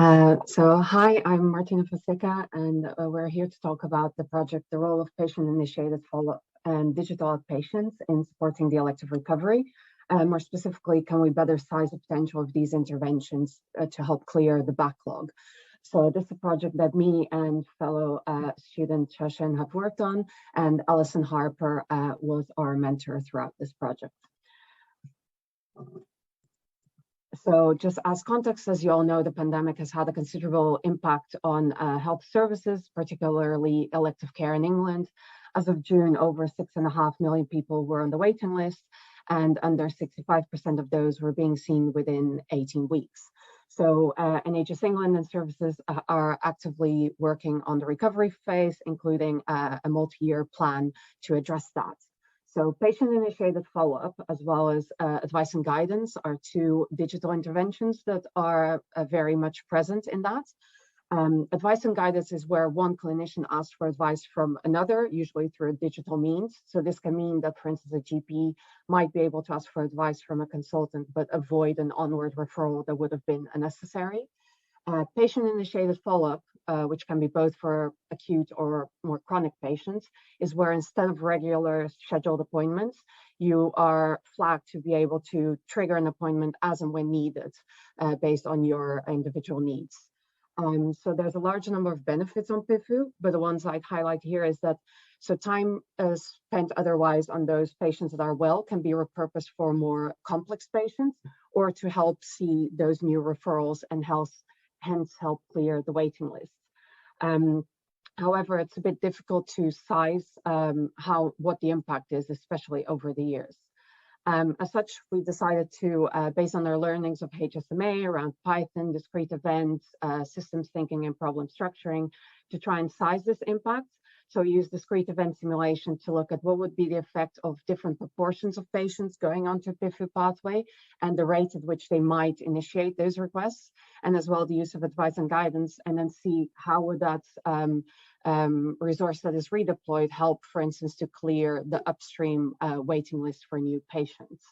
Hi, I'm Martina Fonseca, and we're here to talk about the project, the role of patient-initiated follow-up and digital outpatients in supporting the elective recovery. More specifically, can we better size the potential of these interventions to help clear the backlog? So this is a project that me and fellow student Xiaochen have worked on, and Alison Harper was our mentor throughout this project. So just as context, as you all know, the pandemic has had a considerable impact on health services, particularly elective care in England. As of June, over 6.5 million people were on the waiting list, and under 65% of those were being seen within 18 weeks. So NHS England and services are actively working on the recovery phase, including a multi-year plan to address that. So patient-initiated follow-up, as well as advice and guidance, are two digital interventions that are very much present in that. Advice and guidance is where one clinician asks for advice from another, usually through digital means. So this can mean that, for instance, a GP might be able to ask for advice from a consultant, but avoid an onward referral that would have been unnecessary. Patient-initiated follow-up, which can be both for acute or more chronic patients, is where instead of regular scheduled appointments, you are flagged to be able to trigger an appointment as and when needed, based on your individual needs. So there's a large number of benefits on PIFU, but the ones I'd highlight here is that time spent otherwise on those patients that are well can be repurposed for more complex patients, or to help see those new referrals and hence help clear the waiting list. However, it's a bit difficult to size what the impact is, especially over the years. As such, we decided to, based on our learnings of HSMA around Python, discrete events, systems thinking and problem structuring, to try and size this impact. So we use discrete event simulation to look at what would be the effect of different proportions of patients going onto PIFU pathway and the rate at which they might initiate those requests, and as well the use of advice and guidance, and then see how would that resource that is redeployed help, for instance, to clear the upstream waiting list for new patients.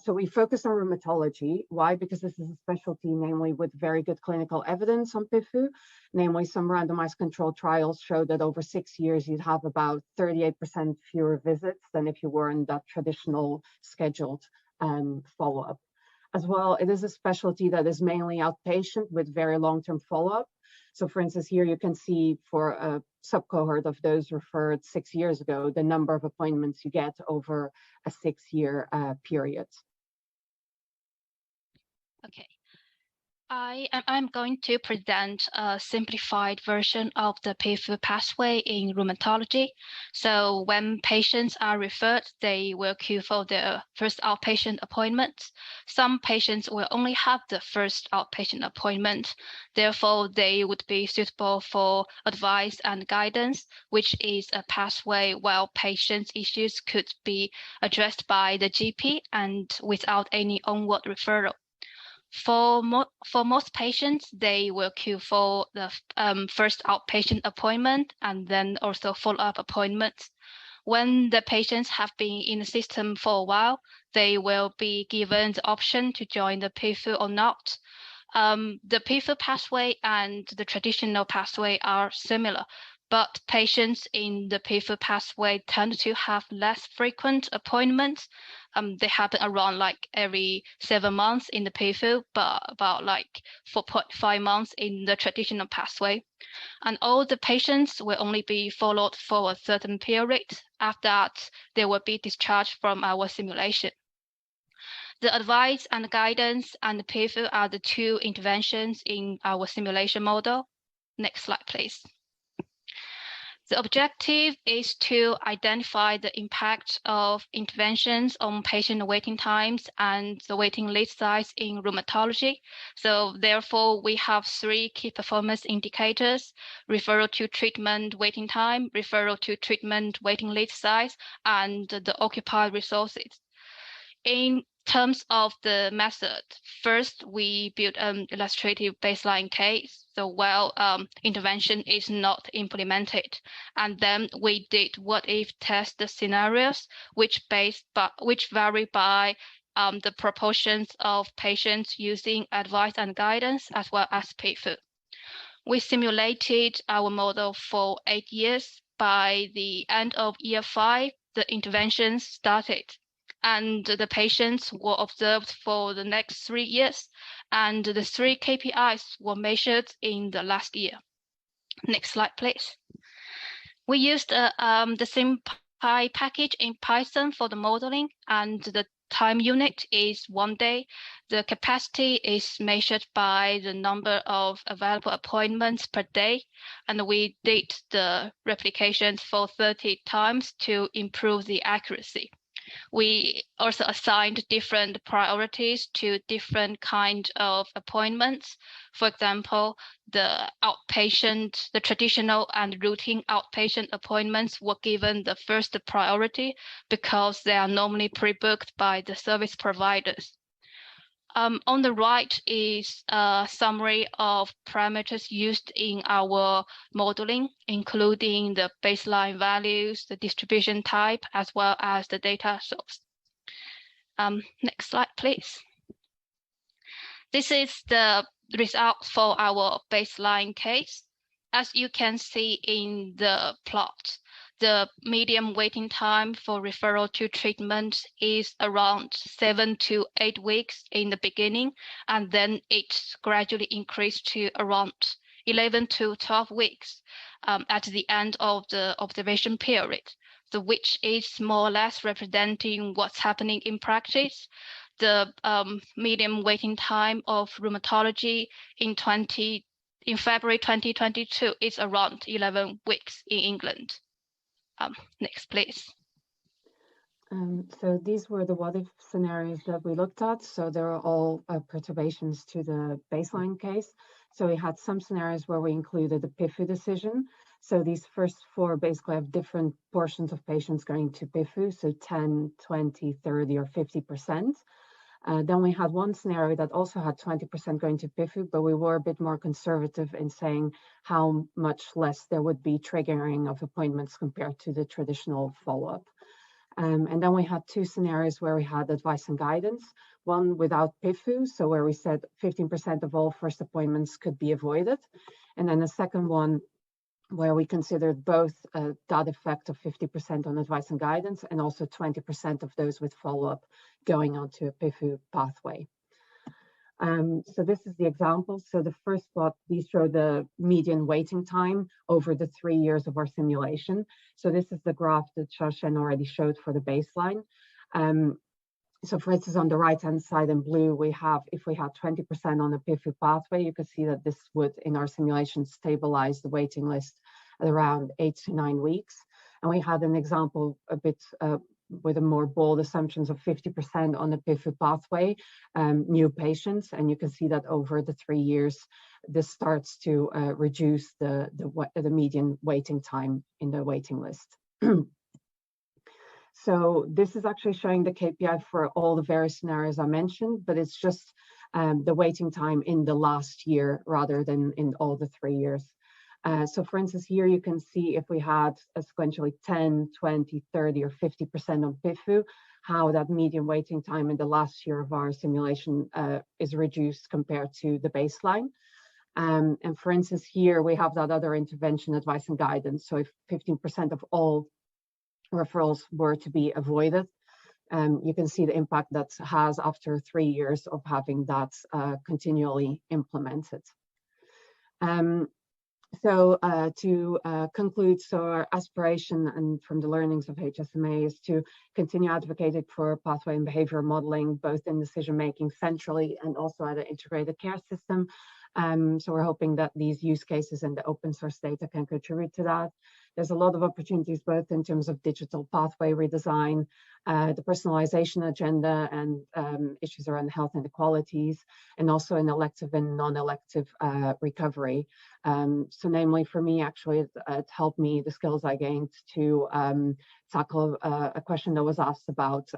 So we focus on rheumatology. Why? Because this is a specialty, namely with very good clinical evidence on PIFU. Namely, some randomized controlled trials show that over 6 years, you'd have about 38% fewer visits than if you were in that traditional scheduled follow-up. As well, it is a specialty that is mainly outpatient with very long-term follow-up. So for instance, here you can see for a subcohort of those referred 6 years ago, the number of appointments you get over a 6-year period. Okay. I'm going to present a simplified version of the PIFU pathway in rheumatology. So when patients are referred, they will queue for their first outpatient appointment. Some patients will only have the first outpatient appointment. Therefore, they would be suitable for advice and guidance, which is a pathway where patients' issues could be addressed by the GP and without any onward referral. For most patients, they will queue for the first outpatient appointment and then also follow-up appointments. When the patients have been in the system for a while, they will be given the option to join the PIFU or not. The PIFU pathway and the traditional pathway are similar, but patients in the PIFU pathway tend to have less frequent appointments. They happen around like every 7 months in the PIFU, but about like 4.5 months in the traditional pathway. And all the patients will only be followed for a certain period. After that, they will be discharged from our simulation. The advice and guidance and the PIFU are the two interventions in our simulation model. Next slide, please. The objective is to identify the impact of interventions on patient waiting times and the waiting list size in rheumatology. So therefore, we have 3 key performance indicators: referral to treatment waiting time, referral to treatment waiting list size, and the occupied resources. In terms of the method, first, we built an illustrative baseline case, so while intervention is not implemented. And then we did what-if test scenarios, which vary by the proportions of patients using advice and guidance as well as PIFU. We simulated our model for 8 years. By the end of year 5, the interventions started, and the patients were observed for the next 3 years, and the 3 KPIs were measured in the last year. Next slide, please. We used the SimPy package in Python for the modeling, and the time unit is 1 day. The capacity is measured by the number of available appointments per day, and we did the replications for 30 times to improve the accuracy. We also assigned different priorities to different kinds of appointments. For example, the traditional and routine outpatient appointments were given the first priority because they are normally pre-booked by the service providers. On the right is a summary of parameters used in our modeling, including the baseline values, the distribution type, as well as the data source. Next slide, please. This is the result for our baseline case. As you can see in the plot, the median waiting time for referral to treatment is around 7 to 8 weeks in the beginning, and then it gradually increased to around 11 to 12 weeks at the end of the observation period, which is more or less representing what's happening in practice. The median waiting time of rheumatology in February 2022 is around 11 weeks in England. Next, please. So these were the what-if scenarios that we looked at. So there are all perturbations to the baseline case. So we had some scenarios where we included the PIFU decision. So these first 4 basically have different portions of patients going to PIFU, so 10, 20, 30, or 50%. Then we had one scenario that also had 20% going to PIFU, but we were a bit more conservative in saying how much less there would be triggering of appointments compared to the traditional follow-up. And then we had 2 scenarios where we had advice and guidance, one without PIFU, so where we said 15% of all first appointments could be avoided. And then the second one where we considered both that effect of 50% on advice and guidance and also 20% of those with follow-up going onto a PIFU pathway. So this is the example. So the first plot, these show the median waiting time over the 3 years of our simulation. So this is the graph that Xiaochen already showed for the baseline. So for instance, on the right-hand side in blue, we have, if we had 20% on the PIFU pathway, you could see that this would, in our simulation, stabilize the waiting list at around 8 to 9 weeks. And we had an example a bit with a more bold assumptions of 50% on the PIFU pathway, new patients. And you can see that over the 3 years, this starts to reduce the median waiting time in the waiting list. So this is actually showing the KPI for all the various scenarios I mentioned, but it's just the waiting time in the last year rather than in all the 3 years. So for instance, here you can see if we had sequentially 10, 20, 30, or 50% on PIFU, how that median waiting time in the last year of our simulation is reduced compared to the baseline. And for instance, here we have that other intervention, advice and guidance. So if 15% of all referrals were to be avoided, you can see the impact that has after 3 years of having that continually implemented. So to conclude, so our aspiration and from the learnings of HSMA is to continue advocating for pathway and behavioral modeling, both in decision-making centrally and also at an integrated care system. So we're hoping that these use cases and the open source data can contribute to that. There's a lot of opportunities, both in terms of digital pathway redesign, the personalization agenda and issues around health inequalities, and also in elective and non-elective recovery. So namely for me, actually, it helped me, the skills I gained to tackle a question that was asked about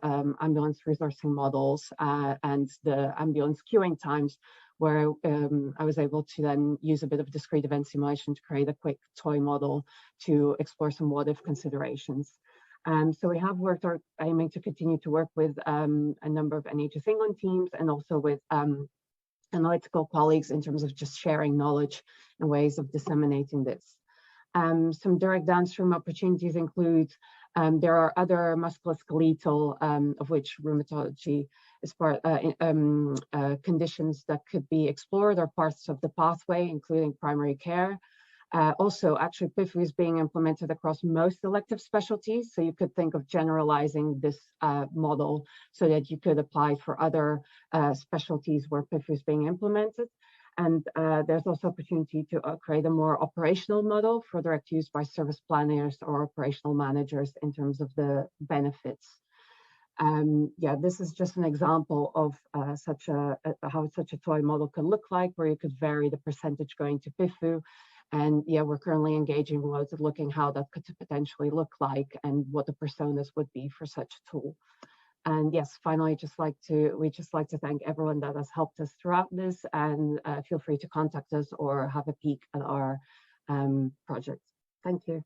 ambulance resourcing models and the ambulance queuing times, where I was able to then use a bit of discrete event simulation to create a quick toy model to explore some what-if considerations. So we have worked or aiming to continue to work with a number of NHS England teams and also with analytical colleagues in terms of just sharing knowledge and ways of disseminating this. Some direct downstream opportunities include there are other musculoskeletal, of which rheumatology is part, conditions that could be explored or parts of the pathway, including primary care. Also, actually, PIFU is being implemented across most elective specialties. So you could think of generalizing this model so that you could apply for other specialties where PIFU is being implemented. And there's also opportunity to create a more operational model for direct use by service planners or operational managers in terms of the benefits. Yeah, this is just an example of how such a toy model can look like, where you could vary the percentage going to PIFU. And yeah, we're currently engaging loads of looking how that could potentially look like and what the personas would be for such a tool. And yes, finally, we just like to thank everyone that has helped us throughout this, and feel free to contact us or have a peek at our project. Thank you.